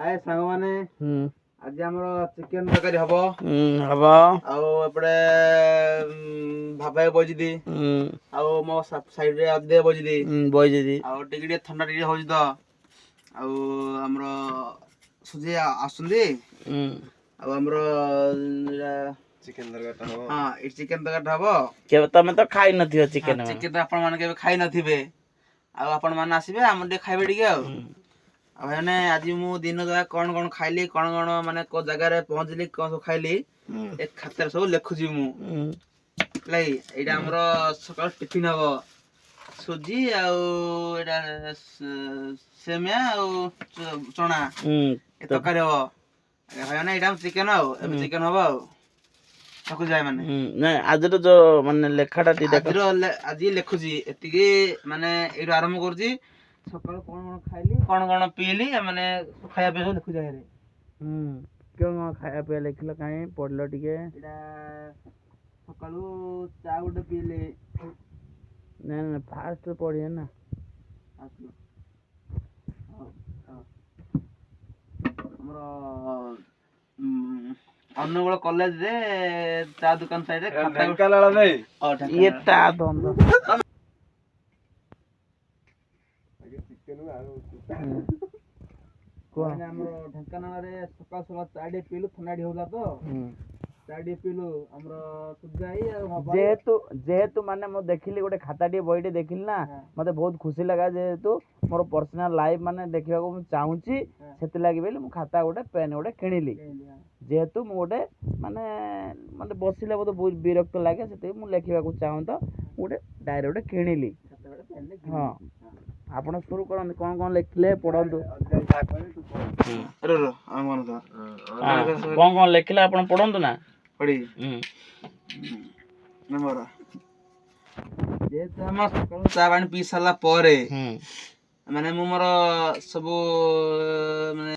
ଆଏ ସାଙ୍ଗମାନେ ଆଜି ଆମର ଚିକେନ ତରକାରୀ ହବ ହବ ଆଉ ଏପଟେ ଭାବାଇ ବଜିଦି ଆଉ ମୋ ସାଇଡ ରେ ଅଜୟ ବଜିଦି ଆଉ ଟିକେ ଥଣ୍ଡା ଟିକେ ହଉଛି ତ ଆଉ ଆମର ସୁଜି ଆସୁଛନ୍ତି ଆଉ ଆମର ଚିକେନ ତରକାରୀଟା ହବ। ହଁ ଏଇ ଚିକେନ ତରକାରୀଟା ହବ। କେବେ ତମେ ତ ଖାଇ ନଥିବ ଚିକେନ ଚିକେନ ଆପଣ ମାନେ କେବେ ଖାଇ ନଥିବେ ଆଉ ଆପଣ ମାନେ ଆସିବେ ଆମର ଟିକେ ଖାଇବେ ଟିକେ ଆଉ ଭାଇମାନେ ଆଜି ମୁଁ ଦିନ ଯାକ କଣ କଣ ଖାଇଲି କଣ କଣ ମାନେ କୋଉ ଜାଗାରେ ପହଞ୍ଚିଲି କଣ ସବୁ ଖାଇଲି ଏ ଖାତାରେ ସବୁ ଲେଖୁଛି ମୁଁ ହେଲା କି ଏଇଟା ଆମର ସକାଳ ଟିଫିନ ହବ ସୁଜି ଆଉ ଏଇଟା ସେମିଆ ଆଉ ଚଣା ଏ ତରକାରୀ ହବ ଭାଇମାନେ ଏଇଟା ଚିକେନ ଆଉ ଏବେ ଚିକେନ ହବ ଆଉ ତାକୁ ଯାଏ ମାନେ ନାଇଁ ଆଜିର ଯୋଉ ମାନେ ଲେଖାଟା ଆଜି ଲେଖୁଛି ଏତିକି ମାନେ ଏଇଠୁ ଆରମ୍ଭ କରୁଛି ସକାଳୁ କଣ କଣ ଖାଇଲି କଣ କଣ ପିଇଲି ମାନେ ଖାଇବା ପିଇବା ସବୁ ଲେଖୁଛି ଆଗରେ କଣ ଖାଇବା ପିଇବା ଲେଖିଲ କାହିଁ ପଢିଲ ଟିକେ ଏଇଟା ସକାଳୁ ଚା ଗୋଟେ ପିଇଲି ନାଇଁ ନାଇଁ ଫାଷ୍ଟ ପଢିବେ ନା ଆମର ଅନୁଗୁଳ କଲେଜରେ ଚା ଦୋକାନ ସାଇଡରେ ଇଏ ତା ଦ୍ୱନ୍ଦ ଆମର ଢେଙ୍କାନାଳରେ ସକାଳ ସକାଳ ଚା ଟିକେ ପିଇଲୁ ଥଣ୍ଡା ଟିକେ ହଉଥିଲା ତ ଚା ଟିକେ ପିଇଲୁ ଆମର ଯେହେତୁ ମାନେ ମୁଁ ଦେଖିଲି ଗୋଟେ ଖାତା ଟିକେ ବହିଟେ ଦେଖିଲି ନା ମତେ ବହୁତ ଖୁସି ଲାଗା ଯେହେତୁ ମୋର ପର୍ସନାଲ ଲାଇଫ ମାନେ ଦେଖିବାକୁ ମୁଁ ଚାହୁଁଛି ସେଥିଲାଗି ବୋଲି ମୁଁ ଖାତା ଗୋଟେ ପେନ୍ ଗୋଟେ କିଣିଲି ଯେହେତୁ ମୁଁ ଗୋଟେ ମାନେ ମତେ ବସିଲେ ମତେ ବହୁତ ବିରକ୍ତ ଲାଗେ ସେଥିପାଇଁ ମୁଁ ଲେଖିବାକୁ ଚାହୁଁ ତ ମୁଁ ଗୋଟେ ଡାଏରୀ ଗୋଟେ କିଣିଲି ହଁ ଆପଣ ଶୁରୁ କରନ୍ତୁ କଣ କଣ ଲେଖିଲେ ପଢନ୍ତୁ କଣ କଣ ଲେଖିଲେ ଆପଣ ପଢନ୍ତୁ ନା ଯେହେତୁ ଆମ ସକାଳୁ ଚା ପାଣି ପିଇ ସାରିଲା ପରେ ମାନେ ମୁଁ ମୋର ସବୁ ମାନେ